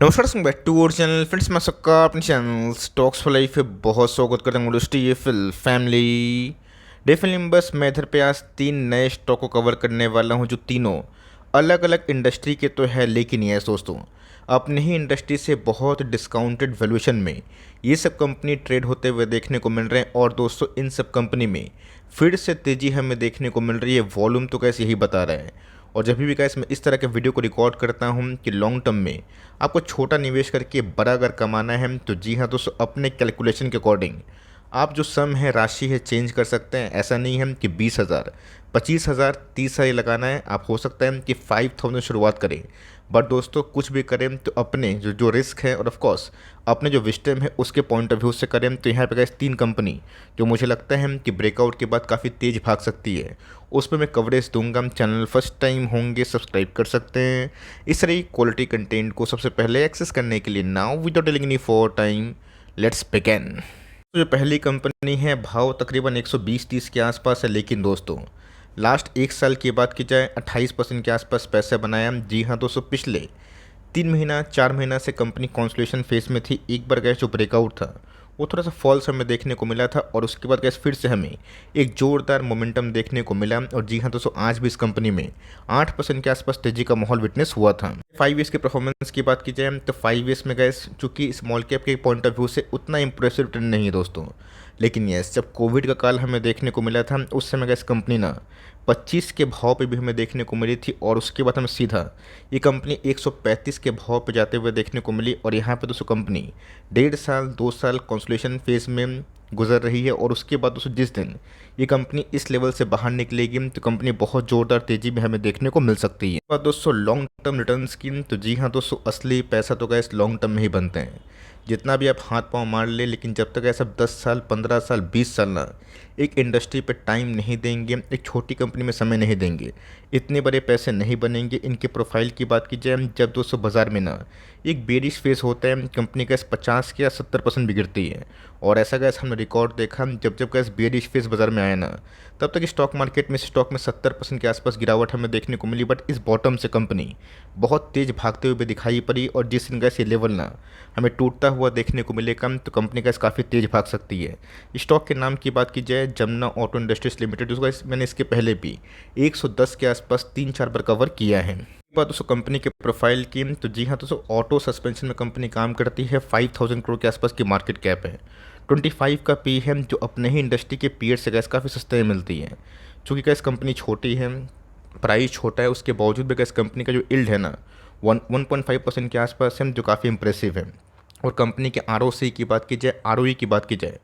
नमस्कार back to our channel friends. मैं सबका अपने चैनल स्टॉक्स फॉर लाइफ पे बहुत स्वागत करता हूँ। दोस्तों ये फिल फैमिली डेफिनेटली बस मैं इधर पे आज 3 नए स्टॉक को कवर करने वाला हूँ, जो तीनों अलग अलग इंडस्ट्री के तो है, लेकिन ये दोस्तों अपने ही इंडस्ट्री से बहुत डिस्काउंटेड वैल्यूएशन में ये सब कंपनी ट्रेड होते हुए देखने को मिल रहे हैं। और दोस्तों इन सब कंपनी में फिर से तेज़ी हमें देखने को मिल रही है। वॉल्यूम तो कैसे यही बता रहा है। और जब भी कैसे मैं इस तरह के वीडियो को रिकॉर्ड करता हूँ कि लॉन्ग टर्म में आपको छोटा निवेश करके बड़ा अगर कमाना है, तो जी हाँ दोस्तों, अपने कैलकुलेशन के अकॉर्डिंग आप जो सम है, राशि है, चेंज कर सकते हैं। ऐसा नहीं है कि 20,000, 25,000, 30,000 लगाना है। आप हो सकता है कि 5,000 शुरुआत करें, बट दोस्तों कुछ भी करें तो अपने जो रिस्क है और ऑफ कोर्स अपने जो विस्टम है उसके पॉइंट ऑफ व्यू से करें। तो यहाँ पे गाइस 3 कंपनी जो मुझे लगता है कि ब्रेकआउट के बाद काफ़ी तेज़ भाग सकती है, उस पर मैं कवरेज दूंगा। चैनल फर्स्ट टाइम होंगे सब्सक्राइब कर सकते हैं इस तरह क्वालिटी कंटेंट को सबसे पहले एक्सेस करने के लिए। Now without telling any for time, let's begin. तो जो पहली कंपनी है, भाव तकरीबन 120-30 के आसपास है, लेकिन दोस्तों लास्ट 1 साल की बात की जाए 28% के आसपास पैसे बनाया। जी हाँ दोस्तों, पिछले 3 महीना 4 महीना से कंपनी कॉन्सोलिडेशन फेज में थी। एक बार गैस जो ब्रेकआउट था वो थोड़ा सा फॉल्स हमें देखने को मिला था, और उसके बाद गैस फिर से हमें एक जोरदार मोमेंटम देखने को मिला। और जी हाँ दोस्तों, आज भी इस कंपनी में 8% के आसपास तेजी का माहौल विटनेस हुआ था। 5 ईयर्स के परफॉर्मेंस की बात की जाए तो 5 ईयर्स में गैस चूंकि स्मॉल कैप के पॉइंट ऑफ व्यू से उतना इंप्रेसिव रिटर्न नहीं है दोस्तों, लेकिन यस जब कोविड का काल हमें देखने को मिला था उस समय गैस कंपनी ना 25 के भाव पे भी हमें देखने को मिली थी, और उसके बाद हमें सीधा ये कंपनी 135 के भाव पे जाते हुए देखने को मिली। और यहाँ पे दोस्तों कंपनी 1.5 साल 2 साल कंसोलिडेशन फेज में गुजर रही है, और उसके बाद दोस्तों जिस दिन ये कंपनी इस लेवल से बाहर निकलेगी तो कंपनी बहुत जोरदार तेजी में हमें देखने को मिल सकती है। और दोस्तों लॉन्ग टर्म रिटर्न स्कीम, तो जी हाँ दोस्तों, असली पैसा तो गैस लॉन्ग टर्म में ही बनते हैं। जितना भी आप हाथ पांव मार ले, लेकिन जब तक ऐसा 10 साल 15 साल 20 साल ना एक इंडस्ट्री पे टाइम नहीं देंगे, एक छोटी कंपनी में समय नहीं देंगे, इतने बड़े पैसे नहीं बनेंगे। इनके प्रोफाइल की बात की जाए, जब दोस्तों बाज़ार में ना एक बेरिश फेस होता है, कंपनी गैस 50 के या 70% बिगड़ती है। और ऐसा गैस हमने रिकॉर्ड देखा, जब जब गैस बेरिश फेस बाज़ार में आया ना, तब तक स्टॉक मार्केट में स्टॉक में 70% के आसपास गिरावट हमें देखने को मिली। बट इस बॉटम से कंपनी बहुत तेज़ भागते हुए दिखाई पड़ी, और जिस दिन गैस ये लेवल ना हमें टूटता हुआ देखने को मिलेगा, तो कंपनी गैस काफ़ी तेज़ भाग सकती है। स्टॉक के नाम की बात की जाए, जमुना ऑटो इंडस्ट्रीज लिमिटेड, उसका मैंने इसके पहले भी 110 के आसपास 3-4 बार कवर किया है। बात दोस्तों कंपनी के प्रोफाइल की, तो जी हाँ दोस्तों, ऑटो सस्पेंशन में कंपनी काम करती है। 5,000 करोड़ के आसपास की मार्केट कैप है। 25 का पी है, जो अपने ही इंडस्ट्री के पीयर से गैस काफ़ी सस्ते में मिलती है। चूँकि गैस कंपनी छोटी है, प्राइस छोटा है, उसके बावजूद भी गैस कंपनी का जो इल्ड है ना 1.5% के आसपास है, जो काफ़ी इंप्रेसिव है। और कंपनी के आरओसी की बात की जाए, आरओई की बात की जाए,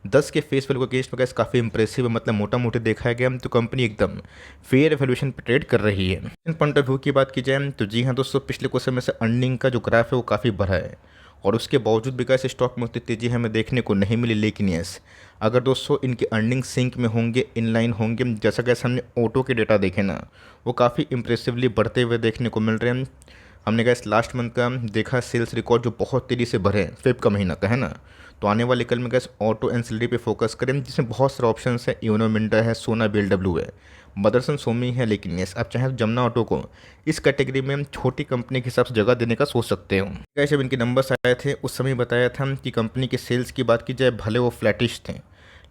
10 के फेस वैल्यू के केस में गैस काफ़ी इंप्रेसिव है। मतलब मोटा मोटी देखा गया तो कंपनी एकदम फेयर वैल्यूएशन पे ट्रेड कर रही है। इन पॉइंट ऑफ व्यू की बात की जाए तो जी हाँ दोस्तों, पिछले कुछ समय से अर्निंग का जो ग्राफ है वो काफ़ी बढ़ा है, और उसके बावजूद भी गैस स्टॉक में उतनी तेज़ी हमें देखने को नहीं मिली। लेकिन यस, अगर दोस्तों इनके अर्निंग सिंक में होंगे, इनलाइन होंगे, जैसा गैस हमने ऑटो के डेटा देखे ना, वो काफ़ी इंप्रेसिवली बढ़ते हुए देखने को मिल रहे हैं। हमने गैस लास्ट मंथ का देखा सेल्स रिकॉर्ड जो बहुत तेज़ी से बढ़े, फेब का महीना का है ना। तो आने वाले कल में गैस ऑटो एनसीडी पे फोकस करें, जिसमें बहुत सारे ऑप्शन है। यूनो मिंडा है, सोना बीएलडब्ल्यू है, मदरसन सोमी है। लेकिन यस, आप चाहें तो जमुना ऑटो को इस कैटेगरी में छोटी कंपनी के हिसाब से जगह देने का सोच सकते हो। गैस जब इनके नंबर्स आए थे उस समय बताया था कि कंपनी के सेल्स की बात की जाए भले वो फ्लैटिश थे,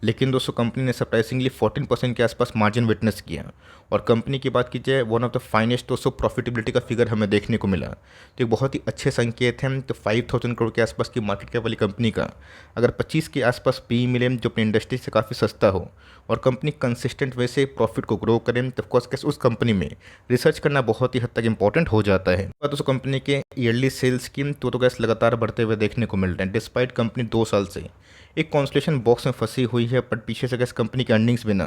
लेकिन दोस्तों कंपनी ने सरप्राइजिंगली 14% के आसपास मार्जिन विटनेस किया। और कंपनी की बात की जाए, वन ऑफ द फाइनेस्ट दोस्तों प्रॉफिटेबिलिटी का फिगर हमें देखने को मिला, तो एक बहुत ही अच्छे संकेत हैं। तो 5,000 करोड़ के आसपास की मार्केट कैप वाली कंपनी का अगर 25 के आसपास पी मिले, जो अपनी इंडस्ट्री से काफ़ी सस्ता हो, और कंपनी कंसिस्टेंट वे से प्रॉफिट को ग्रो करें, तो ऑफकोर्स उस कंपनी में रिसर्च करना बहुत ही हद तक इंपॉर्टेंट हो जाता है। बात दोस्तों कंपनी के ईयरली सेल्स की, तो गैस लगातार बढ़ते हुए देखने को मिल रहे हैं, डिस्पाइट कंपनी 2 साल से एक कॉन्सलेशन बॉक्स में फंसी हुई है। पर पीछे से गैस कंपनी की अर्निंग्स भी ना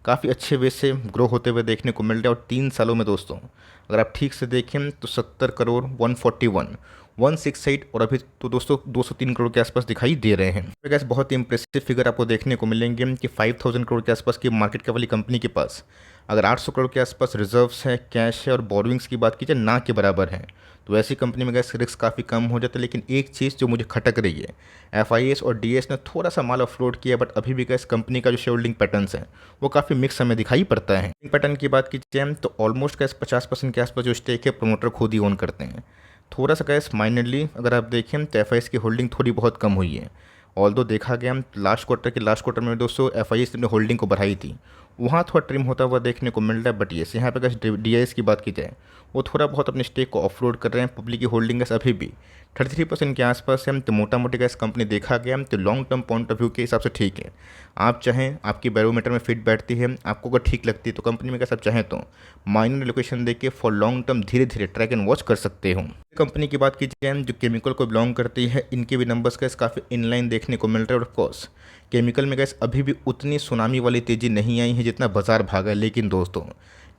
काफ़ी अच्छे वे से ग्रो होते हुए देखने को मिल रहे हैं। और 3 सालों में दोस्तों अगर आप ठीक से देखें तो 70 करोड़, 141, 168 और अभी तो दोस्तों 203 करोड़ के आसपास दिखाई दे रहे हैं। तो गैस बहुत ही इंप्रेसिव फिगर आपको देखने को मिलेंगे कि 5,000 करोड़ के आसपास की मार्केट कैप वाली कंपनी के पास अगर 800 करोड़ के आसपास रिजर्व्स है, कैश है, और बोरोइंग्स की बात की जाए ना के बराबर है, तो ऐसी कंपनी में गैस रिस्क काफ़ी कम हो जाता है। लेकिन एक चीज़ जो मुझे खटक रही है, एफआईएस और डीएस ने थोड़ा सा माल ऑफलोड किया, बट अभी भी गैस कंपनी का जो शेयर होल्डिंग पैटर्न्स है वो काफ़ी मिक्स हमें दिखाई पड़ता है। पैटर्न की बात की जाए तो ऑलमोस्ट गैस 50% के आसपास जो स्टेक है प्रमोटर खुद ही ओन करते हैं। थोड़ा सा गैस माइनरली अगर आप देखें तो एफ की होल्डिंग थोड़ी बहुत कम हुई है। ऑल्दो देखा गया लास्ट क्वार्टर में दोस्तों एफ ने होल्डिंग को बढ़ाई थी, वहाँ थोड़ा ट्रिम होता हुआ देखने को मिल रहा है। बट येस यहाँ पे अगर डी की बात की जाए, वो थोड़ा बहुत अपने स्टेक को ऑफलोड कर रहे हैं। पब्लिक की होल्डिंग गैस अभी भी 33% के आसपास है। तो मोटा मोटी गैस कंपनी देखा गया तो long term point of view के हिसाब से ठीक है। आप चाहें, आपकी बैरोमीटर में फिट बैठती है, आपको अगर ठीक लगती है तो कंपनी में गैस आप चाहें तो माइनर एलोकेशन देके फॉर लॉन्ग टर्म धीरे धीरे ट्रैक एंड वॉच कर सकते हो। कंपनी की बात की जाए जो केमिकल को बिलोंग करती है, इनके भी नंबर्स गैस काफ़ी इनलाइन देखने को मिल रहा है। और ऑफकोर्स केमिकल में गैस अभी भी उतनी सुनामी वाली तेज़ी नहीं आई है जितना बाजार भागा है। लेकिन दोस्तों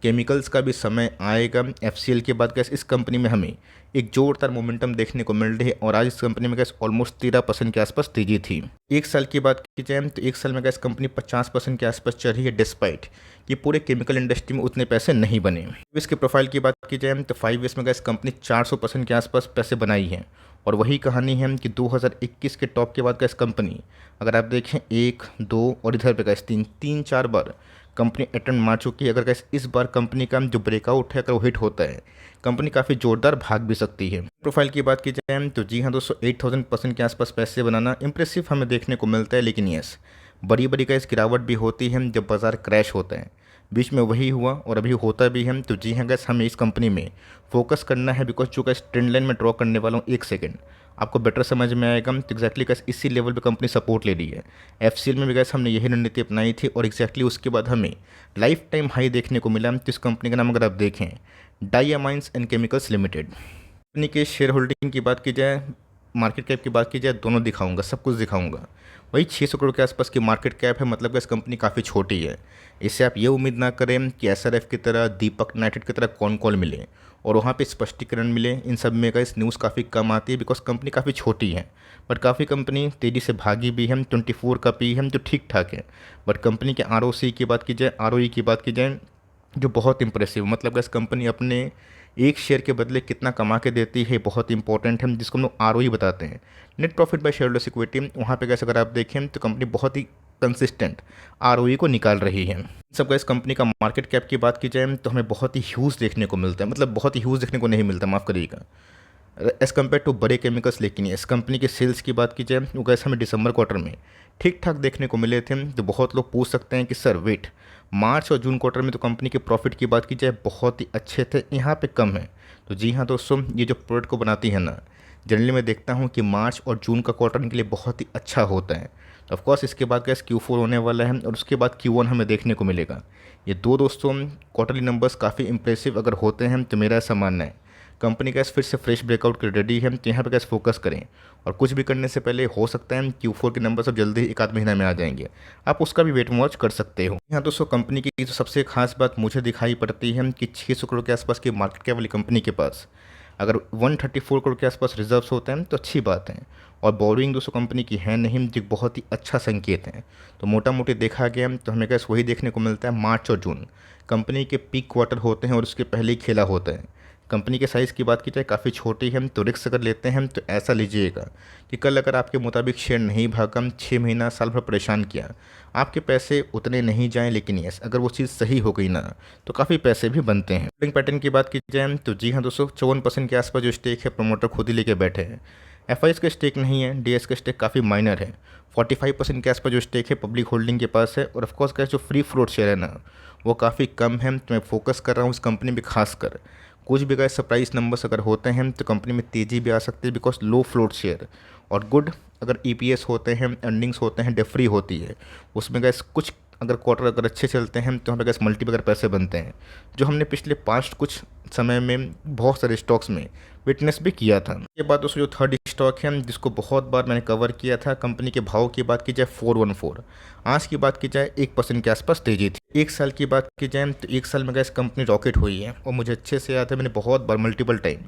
केमिकल्स का भी समय आएगा। एफसीएल के बाद गैस इस कंपनी में हमें एक जोरदार मोमेंटम देखने को मिल रही है और आज इस कंपनी में गैस ऑलमोस्ट 13% के आसपास तेजी थी। एक साल की बात की जाए तो एक साल में गैस कंपनी 50% के आसपास चल रही है, डिस्पाइट कि पूरे केमिकल इंडस्ट्री में उतने पैसे नहीं बने। इसके प्रोफाइल की बात की जाए तो 5 ईयर्स में गैस कंपनी 400% के आसपास पैसे बनाई है। और वही कहानी है कि 2021 के टॉप के बाद गैस कंपनी अगर आप देखें 1, 2 और इधर पे गैस 3-4 बार कंपनी अटेम्प्ट मार चुकी है। अगर गैस इस बार कंपनी का जो ब्रेकआउट है अगर वो हिट होता है, कंपनी काफ़ी जोरदार भाग भी सकती है। प्रोफाइल की बात की जाए तो जी हाँ दोस्तों 8000% के आसपास पैसे बनाना इंप्रेसिव हमें देखने को मिलता है। लेकिन यस बड़ी बड़ी गैस गिरावट भी होती है जब बाजार क्रैश होता है। बीच में वही हुआ और अभी होता भी है। तो जी हाँ गैस हमें इस कंपनी में फोकस करना है बिकॉज चूँकि इस ट्रेंड लाइन में ड्रॉ करने वाला हूँ, एक सेकेंड आपको बेटर समझ में आएगा। तो एक्जैक्टली गैस इसी लेवल पे कंपनी सपोर्ट ले रही है। एफसीएल में भी गैस हमने यही रणनीति अपनाई थी और एक्जैक्टली उसके बाद हमें लाइफ टाइम हाई देखने को मिला। तो इस कंपनी का नाम अगर आप देखें डाइयामाइंस एंड केमिकल्स लिमिटेड। कंपनी के शेयर होल्डिंग की बात की जाए, मार्केट कैप की बात की जाए, दोनों दिखाऊंगा, सब कुछ दिखाऊंगा। वही 600 करोड़ के आसपास की मार्केट कैप है, मतलब कि इस कंपनी काफ़ी छोटी है। इससे आप ये उम्मीद ना करें कि एसआरएफ की तरह, दीपक नाइट्रेट की तरह कौन कॉल मिले और वहाँ पे स्पष्टीकरण मिले। इन सब में का इस न्यूज़ काफ़ी कम आती है बिकॉज कंपनी काफ़ी छोटी है। बट काफ़ी कंपनी तेज़ी से भागी भी है। 24 का पी है जो ठीक ठाक है। बट कंपनी के आरओसी की बात की जाए, आरओई की बात की जाए, जो बहुत इंप्रेसिव, मतलब इस कंपनी अपने एक शेयर के बदले कितना कमा के देती है, बहुत इंपॉर्टेंट है, जिसको हम लोग आरओई बताते हैं, net profit by shareholders equity. वहाँ पे कैसे अगर आप देखें तो कंपनी बहुत ही कंसिस्टेंट आरओई को निकाल रही है। सबका इस कंपनी का मार्केट कैप की बात की जाए तो हमें बहुत ही ह्यूज देखने को मिलता है, मतलब बहुत ही ह्यूज देखने को नहीं मिलता, माफ़ करिएगा, एज़ कम्पेयर टू बड़े केमिकल्स। लेकिन इस कंपनी के सेल्स की बात की जाए वो गैस हमें दिसंबर क्वार्टर में ठीक ठाक देखने को मिले थे। तो बहुत लोग पूछ सकते हैं कि सर वेट, मार्च और जून क्वार्टर में तो कंपनी के प्रॉफिट की बात की जाए बहुत ही अच्छे थे, यहाँ पे कम है। तो जी हाँ दोस्तों, ये जो प्रोडक्ट को बनाती है ना, जनरली मैं देखता हूँ कि मार्च और जून का क्वार्टर इनके लिए बहुत ही अच्छा होता है। तो ऑफकोर्स इसके बाद गैस Q4 होने वाला है और उसके बाद Q1 हमें देखने को मिलेगा। ये दो दोस्तों क्वार्टरली नंबर्स काफ़ी इंप्रेसिव अगर होते हैं तो मेरा ऐसा मानना है कंपनी गैस फिर से फ्रेश ब्रेकआउट के रेडी है। तो यहाँ पे गैस फोकस करें और कुछ भी करने से पहले हो सकता है Q4 के नंबर सब जल्दी एक आध महीना में आ जाएंगे, आप उसका भी वेट वॉच कर सकते हो। यहाँ दोस्तों कंपनी की जो सबसे खास बात मुझे दिखाई पड़ती है कि 600 करोड़ के आसपास की मार्केट कैप वाली कंपनी के पास अगर 134 करोड़ के आसपास रिजर्व्स होते हैं तो अच्छी बात है। और बोरिंग दोस्तों कंपनी की है नहीं, जो बहुत ही अच्छा संकेत है। तो मोटा मोटी देखा गया तो हमें गैस वही देखने को मिलता है, मार्च और जून कंपनी के पीक क्वार्टर होते हैं और उसके पहले ही खेला होता है। कंपनी के साइज़ की बात की जाए काफ़ी छोटी है, तो रिस्क अगर लेते हैं तो ऐसा लीजिएगा कि कल अगर आपके मुताबिक शेयर नहीं भागा, 6 महीना साल भर परेशान किया, आपके पैसे उतने नहीं जाएं। लेकिन यस अगर वो चीज़ सही हो गई ना तो काफ़ी पैसे भी बनते हैं। होल्डिंग पैटर्न की बात की जाए तो जी हाँ दोस्तों 54% के आसपास जो स्टेक है प्रमोटर खुद ही लेके बैठे हैं। एफ का स्टेक नहीं है, डी का स्टेक काफ़ी माइनर है। 45% के आसपास जो स्टेक है पब्लिक होल्डिंग के पास है। और ऑफकोर्स का जो फ्री फ्लोट शेयर है ना वो काफ़ी कम है। तो मैं फोकस कर रहा हूँ इस कंपनी में, खासकर कुछ भी गैस सरप्राइज नंबर्स अगर होते हैं तो कंपनी में तेज़ी भी आ सकती है बिकॉज लो फ्लोट शेयर और गुड अगर ईपीएस होते हैं, अर्निंग्स होते हैं, डेफ्री होती है, उसमें गैस कुछ अगर क्वार्टर अगर अच्छे चलते हैं तो हमें गैस मल्टीपल अगर पैसे बनते हैं, जो हमने पिछले पास्ट कुछ समय में बहुत सारे स्टॉक्स में विटनेस भी किया था। ये बात दोस्तों जो थर्ड स्टॉक है जिसको बहुत बार मैंने कवर किया था, कंपनी के भाव की बात की जाए 414, आज की बात की जाए 1% के आसपास तेजी थी। एक साल की बात की जाए तो एक साल में गैस कंपनी रॉकेट हुई है और मुझे अच्छे से याद है मैंने बहुत बार मल्टीपल टाइम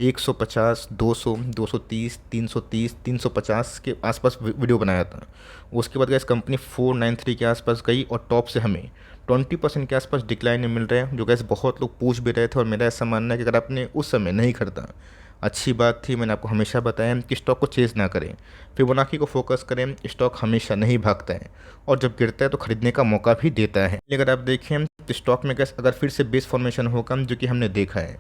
150, 200, 230, 330, 350 के आसपास वीडियो बनाया था। उसके बाद गैस कंपनी 493 के आसपास गई और टॉप से हमें 20% के आसपास डिक्लाइन मिल रहे हैं, जो गैस बहुत लोग पूछ भी रहे थे। और मेरा ऐसा मानना है कि अगर आपने उस समय नहीं खरीदा अच्छी बात थी। मैंने आपको हमेशा बताया कि स्टॉक को चेज़ ना करें, फिबोनाची को फोकस करें। स्टॉक हमेशा नहीं भागता है और जब गिरता है तो खरीदने का मौका भी देता है। अगर आप देखें तो स्टॉक में गैस अगर फिर से बेस फॉर्मेशन होगा जो कि हमने देखा है,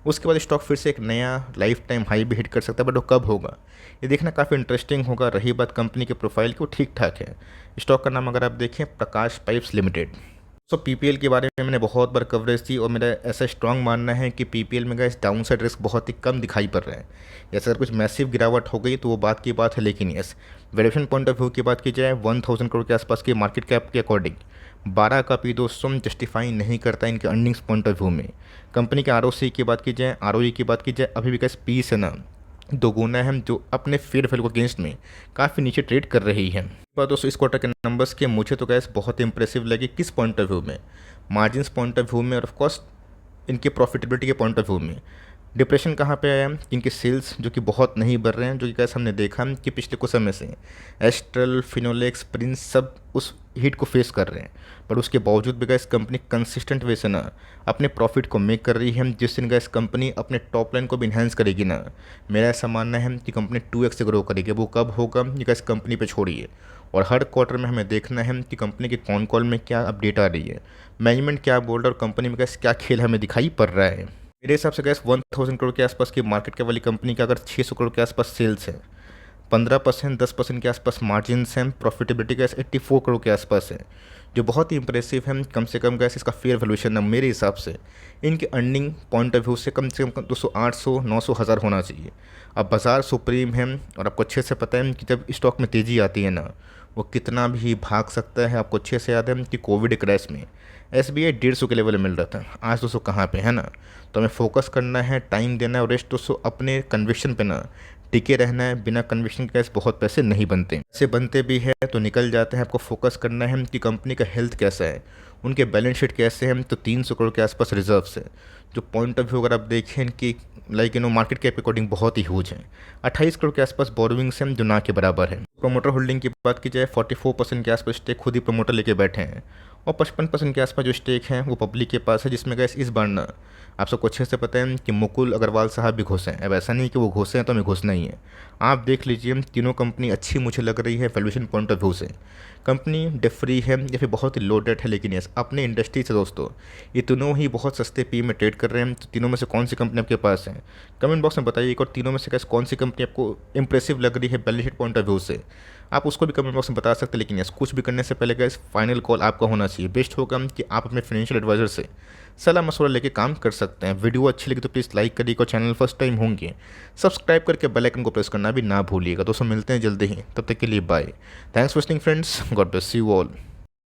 उसके बाद स्टॉक फिर से एक नया लाइफ टाइम हाई भी हिट कर सकता है, बट वो कब होगा ये देखना काफ़ी इंटरेस्टिंग होगा। रही बात कंपनी के प्रोफाइल की, वो ठीक ठाक है। स्टॉक का नाम अगर आप देखें, प्रकाश पाइप्स लिमिटेड। सो पीपीएल के बारे में मैंने बहुत बार कवरेज दी और मेरा ऐसा स्ट्रांग मानना है कि पीपीएल में गाइस डाउन साइड रिस्क बहुत ही कम दिखाई पड़ रहा है। जैसे अगर कुछ मैसिव गिरावट हो गई तो वो बात की बात है, लेकिन yes valuation point of view की बात की जाए 1000 करोड़ के आसपास की मार्केट कैप के अकॉर्डिंग 12 का पी दोस्तों जस्टिफाई नहीं करता इनके अर्निंग्स पॉइंट ऑफ व्यू में। कंपनी के आरओसी की बात की जाए, आरओई की बात की जाए, अभी भी गाइस पी से ना दोगुना है, जो अपने फेयर वैल्यू के अगेंस्ट में काफ़ी नीचे ट्रेड कर रही है। बात दोस्तों इस क्वार्टर के नंबर्स के मुझे तो गैस बहुत इंप्रेसिव लगे। किस पॉइंट ऑफ व्यू में? मार्जिन्स पॉइंट ऑफ व्यू में और ऑफ कोर्स इनके प्रॉफिटेबिलिटी के पॉइंट ऑफ व्यू में। डिप्रेशन कहाँ पे आया? इनके सेल्स जो कि बहुत नहीं बढ़ रहे हैं, जो कि कैसे हमने देखा कि पिछले कुछ समय से एस्ट्रल, फिनोलेक्स, प्रिंस सब उस हीट को फेस कर रहे हैं। पर उसके बावजूद भी गैस कंपनी कंसिस्टेंट वे से ना अपने प्रॉफिट को मेक कर रही है। जिस दिन गैस कंपनी अपने टॉप लाइन को भी इन्हेंस करेगी ना, मेरा ऐसा मानना है कि कंपनी 2x से ग्रो करेगी। वो कब होगा ये गैस कंपनी पे छोड़िए। और हर क्वार्टर में हमें देखना है कि कंपनी के कॉन कॉल में क्या अपडेट आ रही है, मैनेजमेंट क्या बोल रहा है और कंपनी में गैस क्या खेल हमें दिखाई पड़ रहा है। मेरे हिसाब से गैस 1000 करोड़ के आसपास की मार्केट कैप वाली कंपनी का अगर 600 करोड़ के आसपास सेल्स है, 15% 10% के आसपास मार्जिन्स हैं, प्रॉफिटेबिलिटी गैस 84 करोड़ के आसपास है, जो बहुत ही इंप्रेसिव है। कम से कम गैस इसका फेयर वैल्यूएशन है मेरे हिसाब से इनके अर्निंग पॉइंट ऑफ व्यू से कम 200, 800, 900, 1000 होना चाहिए। अब बाज़ार सुप्रीम है और आपको अच्छे से पता है कि जब स्टॉक में तेज़ी आती है ना, वो कितना भी भाग सकता है। आपको अच्छे से याद है कि कोविड क्रैश में SBI 150 के लेवल में मिल रहा था, आज 200 कहाँ पे है ना। तो हमें फोकस करना है, टाइम देना है और रेस्ट दोस्तों अपने कन्विक्शन पे ना टिके रहना है। बिना कन्विक्शन के बहुत पैसे नहीं बनते, ऐसे बनते भी है तो निकल जाते हैं। आपको फोकस करना है कि कंपनी का हेल्थ कैसा है, उनके बैलेंस शीट कैसे हैं। तो 300 करोड़ के आसपास रिजर्व्स है, जो पॉइंट ऑफ व्यू अगर आप देखें कि लाइक मार्केट कैप अकॉर्डिंग बहुत ही ह्यूज है। 28 करोड़ के आसपास बोरोविंग्स हैं, जो ना के बराबर है। प्रोमोटर होल्डिंग की बात की जाए 44% के आसपास स्टेक खुद ही प्रोमोटर लेके बैठे हैं और 55% के आसपास जो स्टेक हैं वो पब्लिक के पास है, जिसमें गैस इस बार ना आप सबको अच्छे से पता है कि मुकुल अग्रवाल साहब भी घुसे हैं। अब ऐसा नहीं कि वो घुसे हैं तो हमें घुसना ही है। आप देख लीजिए तीनों कंपनी अच्छी मुझे लग रही है वैल्यूएशन पॉइंट ऑफ व्यू से। कंपनी डेट फ्री है या फिर बहुत ही लो डेट है, लेकिन यस अपने इंडस्ट्री से दोस्तों ये तीनों ही बहुत सस्ते पी में ट्रेड कर रहे हैं। तो तीनों में से कौन सी कंपनी आपके पास है? कमेंट बॉक्स में बताइए। और तीनों में से कैसे कौन सी कंपनी आपको इंप्रेसिव लग रही है balance sheet point of view से, आप उसको भी कमेंट बॉक्स में बता सकते हैं। लेकिन यस कुछ भी करने से पहले गैस फाइनल कॉल आपका होना चाहिए। बेस्ट होगा कि आप अपने फाइनेंशियल एडवाइजर से सलाह मशवरा लेके काम कर सकते हैं। वीडियो अच्छी लगी तो प्लीज़ लाइक करिएगा और चैनल फर्स्ट टाइम होंगे सब्सक्राइब करके बेल आइकन को प्रेस करना भी ना भूलिएगा। दोस्तों मिलते हैं जल्दी ही, तब तक के लिए bye. Thanks for watching friends, God bless you all.